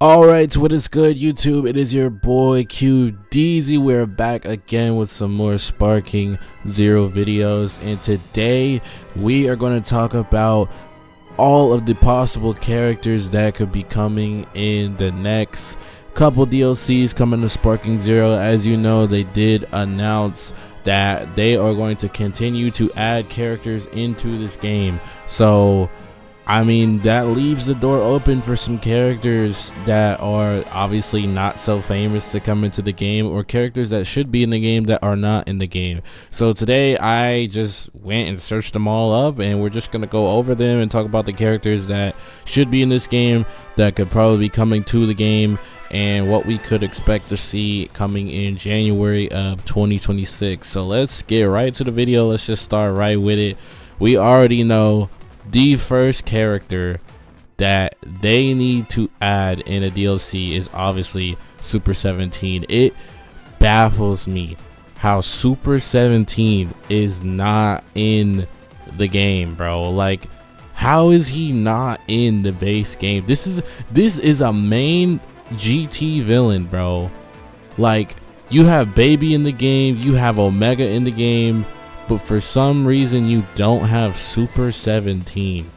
Alright, what is good, YouTube? It is your boy QDZ. We're back again with some more Sparking Zero videos, and today we are going to talk about all of the possible characters that could be coming in the next couple DLCs coming to Sparking Zero. As you know, they did announce that they are going to continue to add characters into this game. So I mean, that leaves the door open for some characters that are obviously not so famous to come into the game, or characters that should be in the game that are not in the game. So today I just went and searched them all up, and we're just going to go over them and talk about the characters that should be in this game, that could probably be coming to the game, and what we could expect to see coming in January of 2026. So let's get right to the video. Let's just start right with it. We already know the first character that they need to add in a DLC is obviously Super 17. It baffles me how Super 17 is not in the game, bro. Like, how is he not in the base game? This is a main GT villain, bro. Like, you have Baby in the game, you have Omega in the game, but for some reason you don't have Super 17.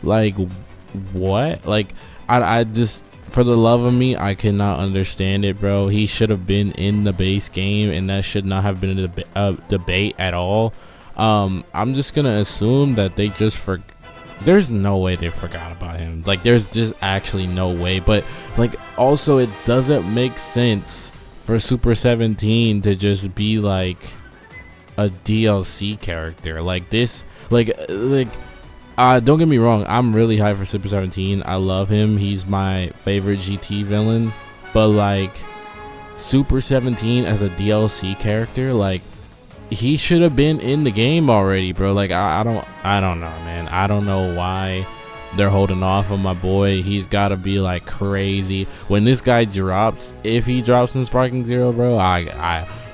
Like, what? Like, I just, for the love of me, I cannot understand it, bro. He should have been in the base game, and that should not have been a debate at all. I'm just gonna assume that they just there's no way they forgot about him. Like, there's just actually no way. But like, also, it doesn't make sense for Super 17 to just be like a DLC character like this. Like don't get me wrong, I'm really high for Super 17. I love him, he's my favorite GT villain, but like, Super 17 as a DLC character, like, he should have been in the game already, bro. Like, I don't know, man. I don't know why they're holding off on my boy. He's got to be like crazy when this guy drops. If he drops in Sparking Zero, bro,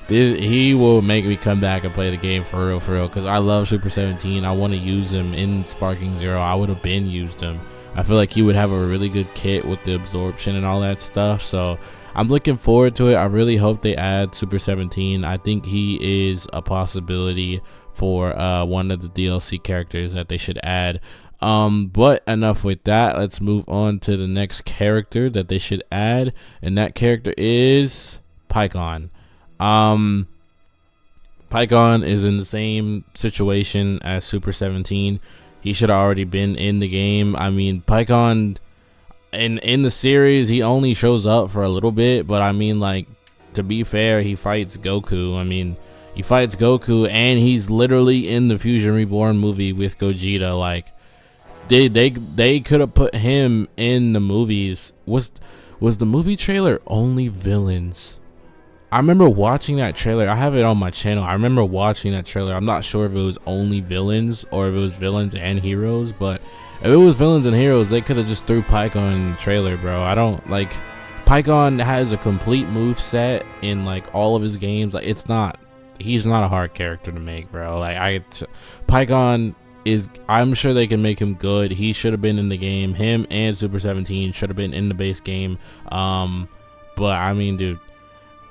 he will make me come back and play the game for real, because I love Super 17. I want to use him in Sparking Zero. I would have been used him. I feel like he would have a really good kit with the absorption and all that stuff. So I'm looking forward to it. I really hope they add Super 17. I think he is a possibility for one of the DLC characters that they should add. But enough with that. Let's move on to the next character that they should add, and that character is Pikkon. Pikkon is in the same situation as Super 17. He should have already been in the game. I mean, Pikkon in the series, he only shows up for a little bit, but I mean, like, to be fair, he fights Goku. I mean, he fights Goku, and he's literally in the Fusion Reborn movie with Vegeta. Like, they could have put him in the movies. Was the movie trailer only villains? I remember watching that trailer. I have it on my channel. I remember watching that trailer. I'm not sure if it was only villains or if it was villains and heroes, but if it was villains and heroes, they could have just threw Pikkon in the trailer, bro. I don't like, Pikkon has a complete move set in like all of his games. Like, he's not a hard character to make, bro. Like, Pikkon is, I'm sure they can make him good. He should have been in the game. Him and Super 17 should have been in the base game. But I mean, dude,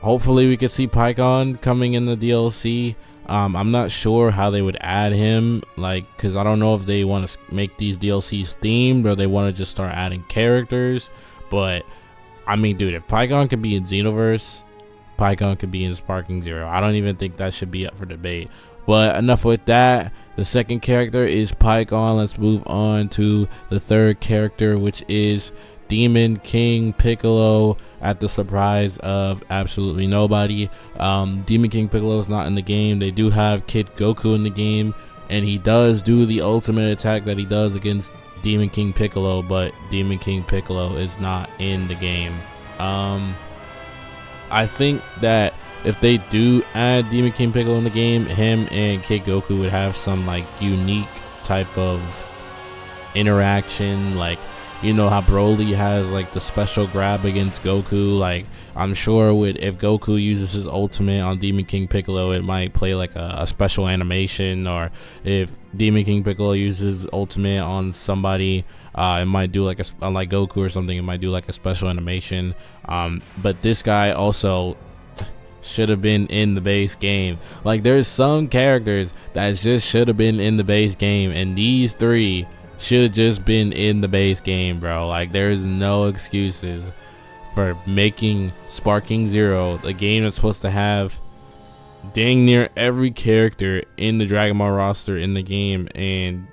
hopefully we could see Pikkon coming in the DLC. I'm not sure how they would add him, like, because I don't know if they want to make these DLCs themed or they want to just start adding characters. But I mean, dude, if Pikkon could be in Xenoverse, Pikkon could be in Sparking Zero. I don't even think that should be up for debate. But enough with that. The second character is Pikkon. Let's move on to the third character, which is Demon King Piccolo, at the surprise of absolutely nobody. Demon King Piccolo is not in the game. They do have Kid Goku in the game, and he does do the ultimate attack that he does against Demon King Piccolo, but Demon King Piccolo is not in the game. I think that if they do add Demon King Piccolo in the game, him and Kid Goku would have some like unique type of interaction. Like, you know how Broly has like the special grab against Goku. Like I'm sure if Goku uses his ultimate on Demon King Piccolo, it might play like a special animation, or if Demon King Piccolo uses his ultimate on somebody, it might do like like Goku or something, it might do like a special animation. But this guy also should have been in the base game. Like there's some characters that just should have been in the base game, and these three should have just been in the base game, bro. Like there's no excuses for making SparkingZero, the game that's supposed to have dang near every character in the Dragon Ball roster in the game, and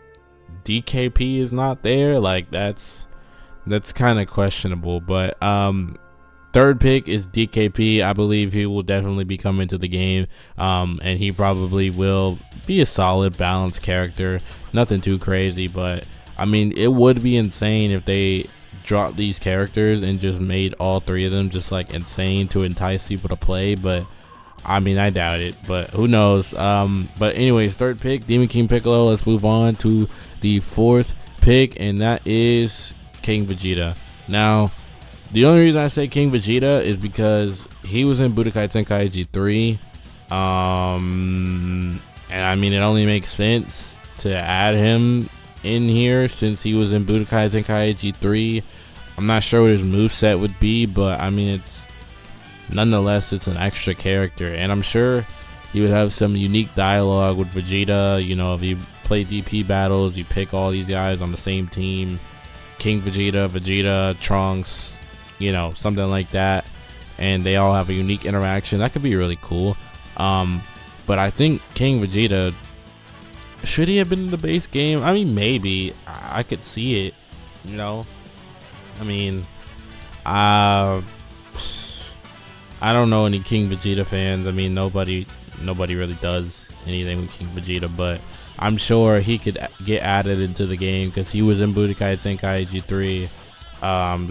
DKP is not there. Like that's kind of questionable. But third pick is DKP. I believe he will definitely be coming to the game, and he probably will be a solid balanced character. Nothing too crazy, but I mean it would be insane if they dropped these characters and just made all three of them just like insane to entice people to play. But I mean I doubt it, but who knows. But anyways, third pick, Demon King Piccolo. Let's move on to the fourth pick, and that is King Vegeta. Now the only reason I say King Vegeta is because he was in Budokai Tenkaichi 3, and I mean it only makes sense to add him in here since he was in Budokai Tenkaichi 3. I'm not sure what his moveset would be, but I mean it's nonetheless it's an extra character, and I'm sure he would have some unique dialogue with Vegeta. You know, if you play DP battles, you pick all these guys on the same team, King Vegeta, Vegeta, Trunks, you know, something like that, and they all have a unique interaction. That could be really cool. But I think King Vegeta, should he have been in the base game? I mean maybe, I could see it, you know. I mean I don't know any King Vegeta fans. I mean nobody really does anything with King Vegeta, but I'm sure he could get added into the game because he was in Budokai Tenkaichi 3.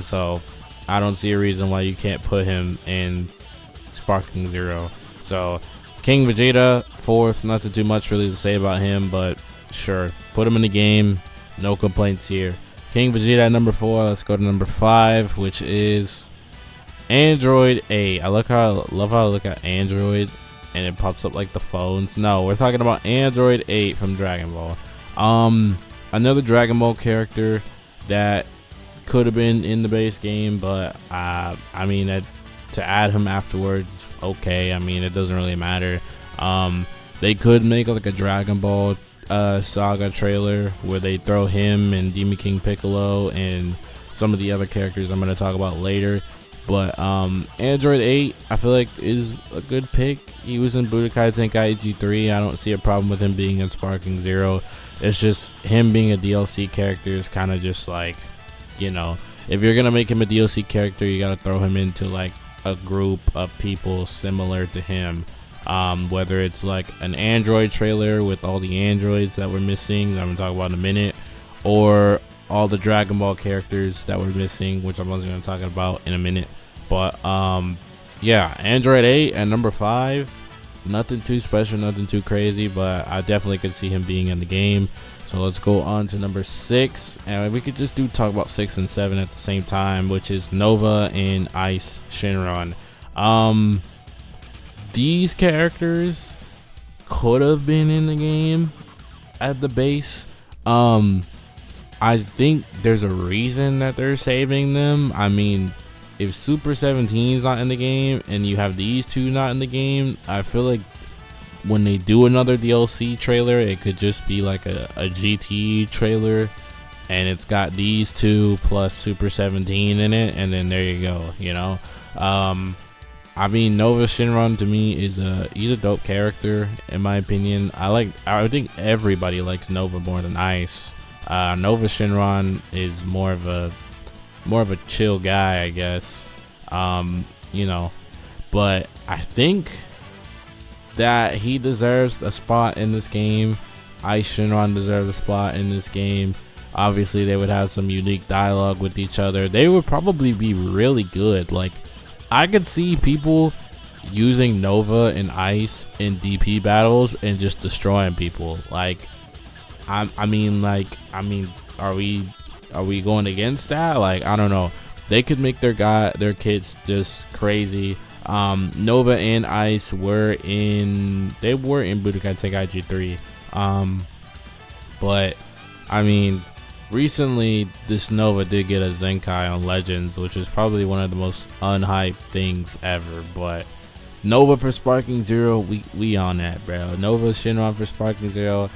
So I don't see a reason why you can't put him in SparkingZero. So King Vegeta, fourth. Nothing too much really to say about him, but sure, put him in the game. No complaints here. King Vegeta at number 4. Let's go to number 5, which is Android 8. I love how I look at Android and it pops up like the phones. No, we're talking about Android 8 from Dragon Ball. Another Dragon Ball character that could have been in the base game, but I mean to add him afterwards, okay. I mean it doesn't really matter. They could make like a Dragon Ball saga trailer where they throw him and Demon King Piccolo and some of the other characters I'm going to talk about later. But Android 8 I feel like is a good pick. He was in Budokai Tenkaichi 3. I don't see a problem with him being in SparkingZero. It's just him being a DLC character is kind of just like, you know, if you're gonna make him a DLC character, you gotta throw him into like a group of people similar to him, whether it's like an Android trailer with all the androids that we're missing, that I'm gonna talk about in a minute, or all the Dragon Ball characters that we're missing, which I'm also gonna talk about in a minute. But yeah, Android 8 at number 5. Nothing too special, nothing too crazy, but I definitely could see him being in the game. So let's go on to number 6, and we could just talk about 6 and 7 at the same time, which is Nova and Ice Shinron. These characters could have been in the game at the base. I think there's a reason that they're saving them. I mean, if Super 17 is not in the game and you have these two not in the game, I feel like when they do another DLC trailer, it could just be like a GT trailer, and it's got these two plus Super 17 in it, and then there you go, you know. I mean, Nova Shinron to me he's a dope character in my opinion. I think everybody likes Nova more than Ice. Nova Shinron is more of a chill guy, I guess. You know, but I think that he deserves a spot in this game. Ice Shinron deserves a spot in this game. Obviously they would have some unique dialogue with each other. They would probably be really good. Like, I could see people using Nova and Ice in DP battles and just destroying people. Like, I mean, are we are we going against that? Like, I don't know. They could make their kids just crazy. Nova and Ice were in Budokai Tenkaichi 3. But I mean, recently this Nova did get a Zenkai on Legends, which is probably one of the most unhyped things ever. But Nova for SparkingZero, we on that, bro. Nova Shinron for SparkingZero.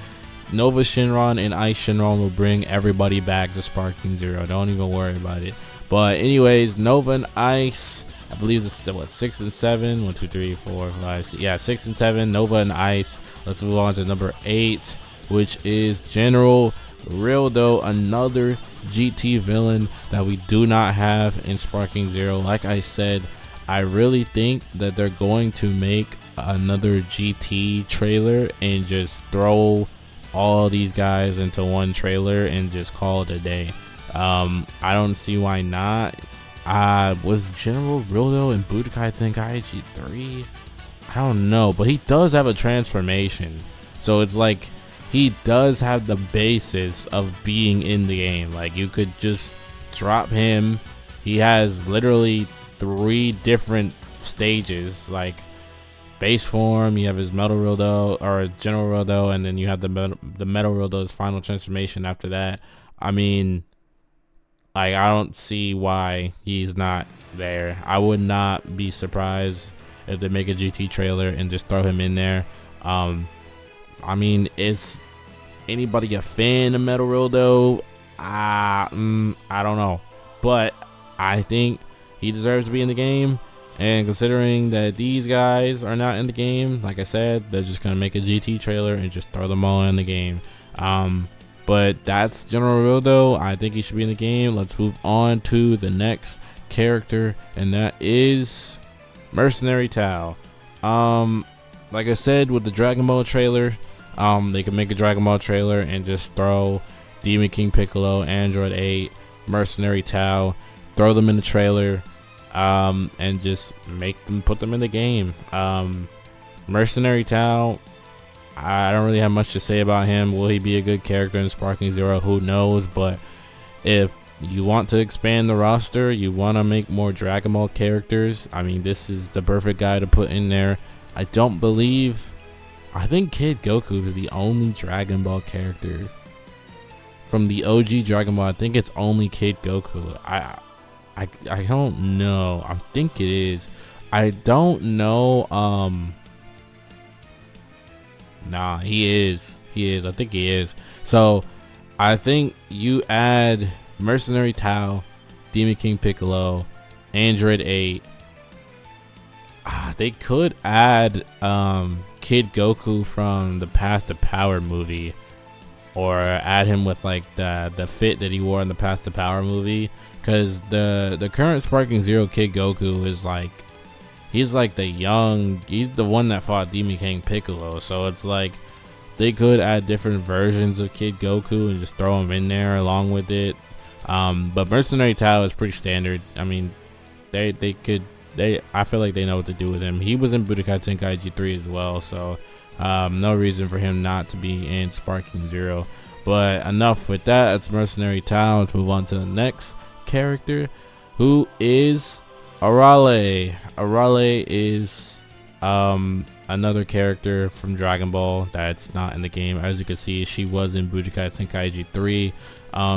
Nova Shinron and Ice Shinron will bring everybody back to SparkingZero. Don't even worry about it. But anyways, Nova and Ice, I believe it's what, 6 and 7. 1, 2, 3, 4, 5, 6. Yeah, 6 and 7. Nova and Ice. Let's move on to number 8, which is General Rildo, another GT villain that we do not have in SparkingZero. Like I said, I really think that they're going to make another GT trailer and just throw all these guys into one trailer and just call it a day. I don't see why not. Was General Rildo in Budokai Tenkaichi 3? I don't know, but he does have a transformation, so it's like he does have the basis of being in the game. Like, you could just drop him. He has literally 3 different stages, like base form, you have his Metal Rildo or General Rildo, and then you have the Metal Rildo's final transformation after that. I mean, like, I don't see why he's not there. I would not be surprised if they make a GT trailer and just throw him in there. I mean, is anybody a fan of Metal Rildo? I don't know, but I think he deserves to be in the game. And considering that these guys are not in the game, like I said, they're just gonna make a GT trailer and just throw them all in the game. But that's General Rildo. I think he should be in the game. Let's move on to the next character, and that is Mercenary Tao. Like I said, with the Dragonball trailer, they can make a Dragonball trailer and just throw Demon King Piccolo, Android 8, Mercenary Tao, throw them in the trailer, and just put them in the game. Mercenary Tao, I don't really have much to say about him. Will he be a good character in SparkingZero? Who knows? But if you want to expand the roster, you want to make more Dragon Ball characters, I mean, this is the perfect guy to put in there. I think Kid Goku is the only Dragon Ball character from the OG Dragon Ball. I think it's only Kid Goku. I don't know. I think it is. I don't know. Nah, he is. I think he is. So I think you add Mercenary Tao, Demon King Piccolo, Android 8. They could add Kid Goku from the Path to Power movie, or add him with like the fit that he wore in the Path to Power movie, because the current SparkingZero Kid Goku is like, he's the one that fought Demon King Piccolo. So it's like they could add different versions of Kid Goku and just throw him in there along with it. But Mercenary Tao is pretty standard. I mean, I feel like they know what to do with him. He was in Budokai Tenkaichi 3 as well, so no reason for him not to be in SparkingZero. But enough with that. That's Mercenary Tao. Let's move on to the next character, who is Arale. Arale is another character from Dragon Ball that's not in the game. As you can see, she was in Budokai Tenkaichi 3.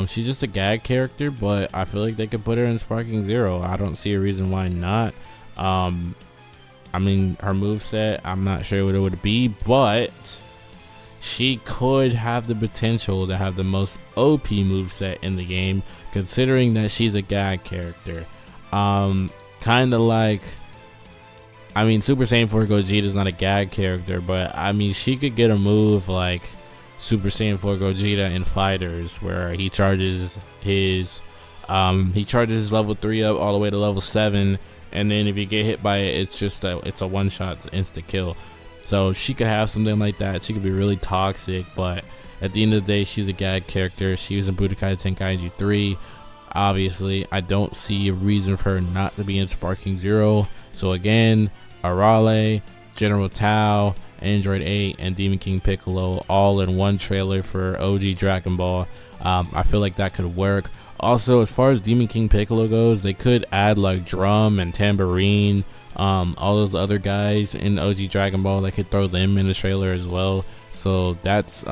She's just a gag character, but I feel like they could put her in SparkingZero. I don't see a reason why not. I mean, her moveset, I'm not sure what it would be, but she could have the potential to have the most OP moveset in the game, considering that she's a gag character. Kind of like, I mean, Super Saiyan 4 Gogeta is not a gag character, but I mean, she could get a move like Super Saiyan 4 Gogeta in Fighters, where he charges his level 3 up all the way to level 7, and then if you get hit by it, it's a one-shot, insta kill. So she could have something like that. She could be really toxic, but at the end of the day, she's a gag character. She was in Budokai Tenkaichi 3. Obviously, I don't see a reason for her not to be in SparkingZero. So again, Arale, General Tao, Android 8, and Demon King Piccolo all in one trailer for OG Dragon Ball. I feel like that could work. Also, as far as Demon King Piccolo goes, they could add like Drum and Tambourine, all those other guys in OG Dragon Ball. They could throw them in the trailer as well. So that's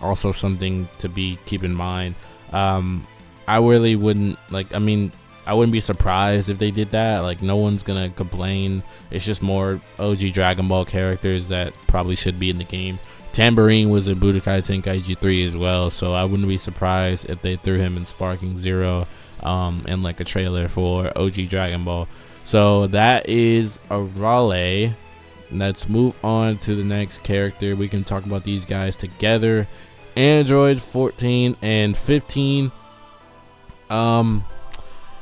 also something to keep in mind. I really wouldn't I wouldn't be surprised if they did that. Like, no one's gonna complain. It's just more OG Dragon Ball characters that probably should be in the game. Tambourine was in Budokai Tenkaichi 3 as well, so I wouldn't be surprised if they threw him in SparkingZero in like a trailer for OG Dragon Ball. So that is Arale. Let's move on to the next character. We can talk about these guys together. Android 14 and 15.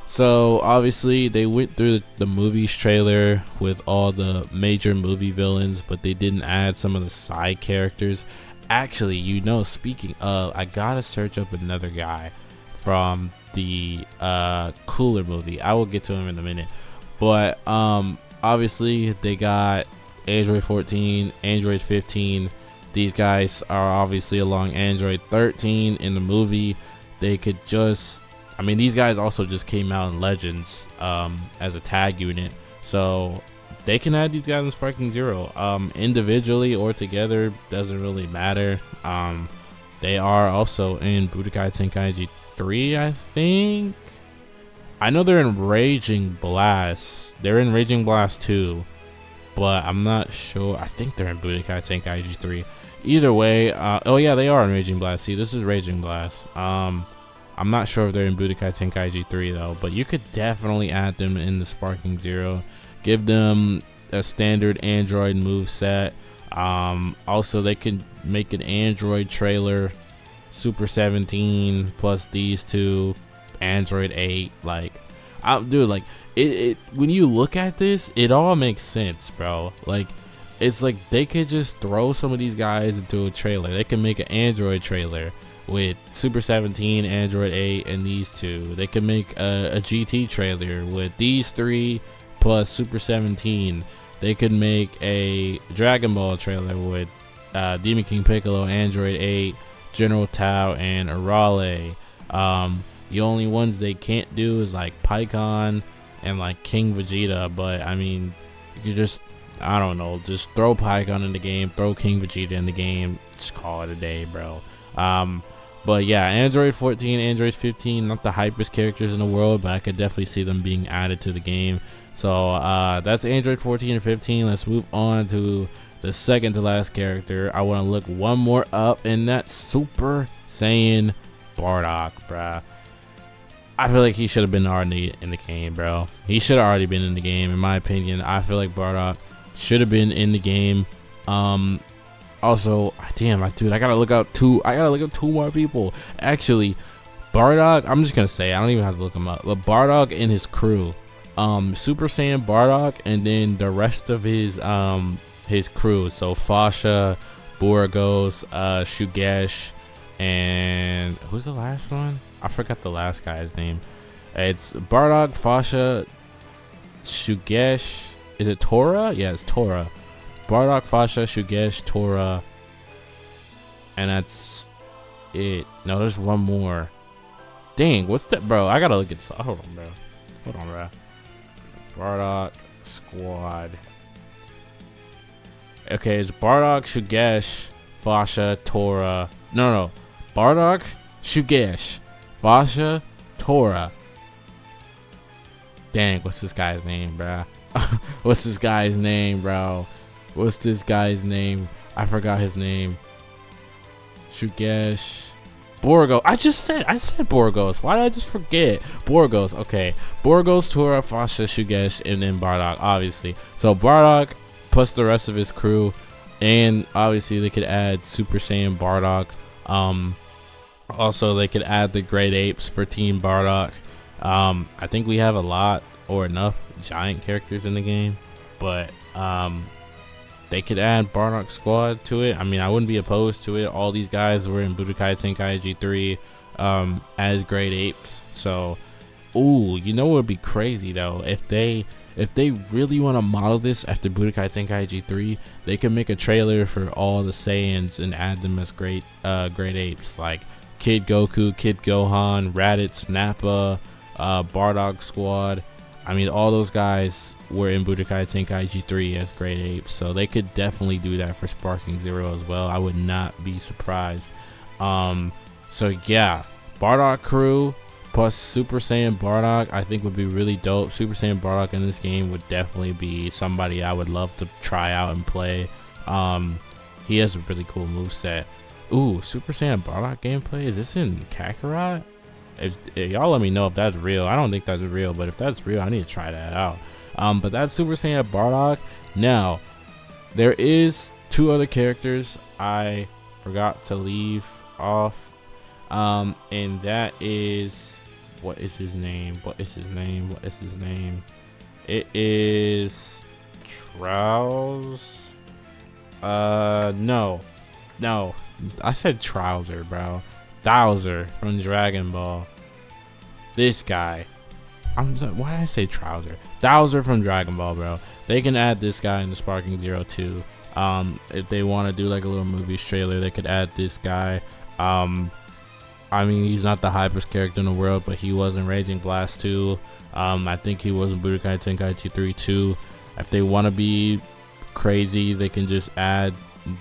So obviously they went through the movies trailer with all the major movie villains, but they didn't add some of the side characters. Actually, speaking of, I gotta search up another guy from the Cooler movie. I will get to him in a minute. But obviously they got Android 14, Android 15. These guys are obviously along Android 13 in the movie. They could just, these guys also just came out in Legends as a tag unit, so they can add these guys in SparkingZero individually or together, doesn't really matter. They are also in Budokai Tenkaichi 3, I think. I know they're in Raging Blast. They're in Raging Blast 2, but I'm not sure. I think they're in Budokai Tenkaichi 3. Either way, oh yeah, they are in Raging Blast. See, this is Raging Blast. I'm not sure if they're in Budokai Tenkaichi 3 though, but you could definitely add them in the SparkingZero. Give them a standard Android move set. Also, they can make an Android trailer, Super 17 plus these two, Android 8. Like, dude, like it when you look at this, it all makes sense, bro. Like, it's like they could just throw some of these guys into a trailer. They can make an Android trailer with Super 17, Android 8, and these two. They can make a GT trailer with these three plus Super 17. They could make a Dragon Ball trailer with Demon King Piccolo, Android 8, General Tao, and Arale. The only ones they can't do is like Pikkon and like King Vegeta, but you could just, I don't know, just throw Pikkon in the game, throw King Vegeta in the game, just call it a day, bro. But yeah, Android 14, Android 15, not the hypest characters in the world, but I could definitely see them being added to the game. So that's Android 14 and 15. Let's move on to the second to last character. I want to look one more up, and that's Super Saiyan Bardock, bruh. I feel like he should have been already in the game, bro. He should have already been in the game, in my opinion. I feel like Bardock should have been in the game. Also, damn, dude, I gotta look up two more people. Actually, Bardock, I'm just gonna say, I don't even have to look him up, but Bardock and his crew, Super Saiyan Bardock, and then the rest of his crew. So Fasha, Burgos, Shugesh, and who's the last one? I forgot the last guy's name. It's Bardock, Fasha, Shugesh. Is it Tora? Yeah, it's Tora. Bardock, Fasha, Shugesh, Tora, and that's it. No, there's one more. Dang, what's that, bro? I gotta look at this. Hold on, bro. Bardock squad. Okay, it's Bardock, Shugesh, Fasha, Tora. No. Bardock, Shugesh, Fasha, Tora. Dang, what's this guy's name, bro? What's this guy's name, bro? What's this guy's name? I forgot his name. Shugesh. Borgo. I said Borgos. Why did I just forget? Borgos. Okay. Borgos, Tora, Fasha, Shugesh, and then Bardock, obviously. So Bardock plus the rest of his crew. And obviously they could add Super Saiyan Bardock. Also they could add the Great Apes for Team Bardock. I think we have a lot or enough giant characters in the game. But they could add Bardock squad to it. I wouldn't be opposed to it. All these guys were in Budokai Tenkaichi 3 as Great Apes. So, ooh, you know what would be crazy though? If they really want to model this after Budokai Tenkaichi 3, they can make a trailer for all the Saiyans and add them as great apes, like Kid Goku, Kid Gohan, Raditz, Nappa, Bardock Squad. I mean, all those guys were in Budokai Tenkaichi 3 as Great Apes, so they could definitely do that for SparkingZero as well. I would not be surprised. So yeah, Bardock crew plus Super Saiyan Bardock I think would be really dope. Super Saiyan Bardock in this game would definitely be somebody I would love to try out and play. He has a really cool moveset. Ooh, Super Saiyan Bardock gameplay, is this in Kakarot? If y'all let me know if that's real. I don't think that's real, but if that's real, I need to try that out. But that's Super Saiyan Bardock. Now there is 2 other characters I forgot to leave off, and that is, what is his name? It is Trouse. No, I said Trouser, bro. Bowser from Dragon Ball. This guy. I'm sorry, why did I say Trouser? Bowser from Dragon Ball, bro. They can add this guy in the SparkingZero too. If they want to do like a little movie trailer, they could add this guy. I mean, he's not the hypest character in the world, but he was in Raging Blast 2. I think he was in Budokai Tenkaichi 3 too. If they want to be crazy, they can just add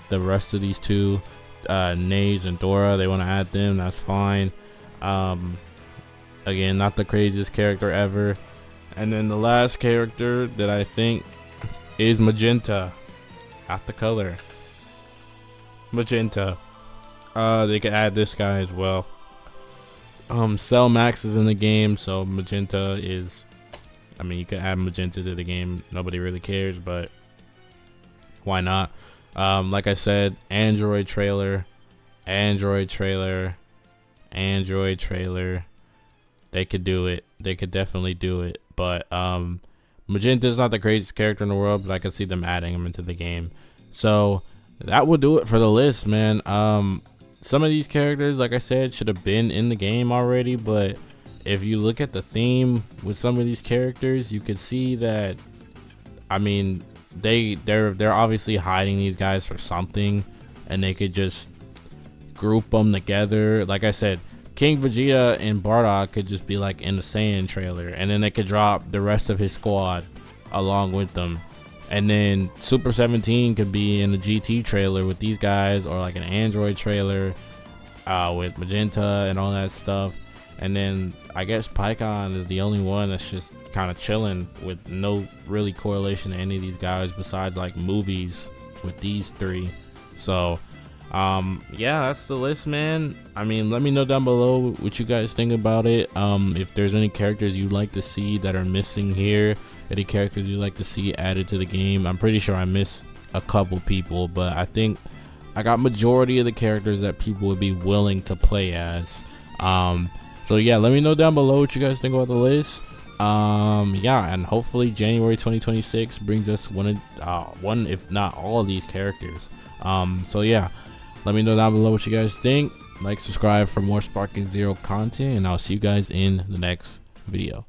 the rest of these 2. Naze and Dora, they want to add them, that's fine. Again, not the craziest character ever. And then the last character that I think is Magenta, not the color, Magenta. They could add this guy as well. Cell Max is in the game, so Magenta is, I mean, you could add Magenta to the game, nobody really cares, but why not? Like I said, Android trailer. They could do it. They could definitely do it. But Magenta is not the craziest character in the world, but I could see them adding him into the game. So that will do it for the list, man. Some of these characters, like I said, should have been in the game already, but if you look at the theme with some of these characters, you could see that, I mean, they're obviously hiding these guys for something, and they could just group them together. Like I said, King Vegeta and Bardock could just be like in the Saiyan trailer, and then they could drop the rest of his squad along with them. And then Super 17 could be in the GT trailer with these guys, or like an Android trailer with Magenta and all that stuff. And then I guess Pycon is the only one that's just kind of chilling with no really correlation to any of these guys besides like movies with these 3. So yeah, that's the list, man. I mean, let me know down below what you guys think about it. If there's any characters you'd like to see that are missing here, any characters you'd like to see added to the game. I'm pretty sure I missed a couple people, but I think I got majority of the characters that people would be willing to play as. So yeah, let me know down below what you guys think about the list. Yeah, and hopefully January 2026 brings us one if not all of these characters. So yeah, let me know down below what you guys think. Like, subscribe for more SparkingZero content, and I'll see you guys in the next video.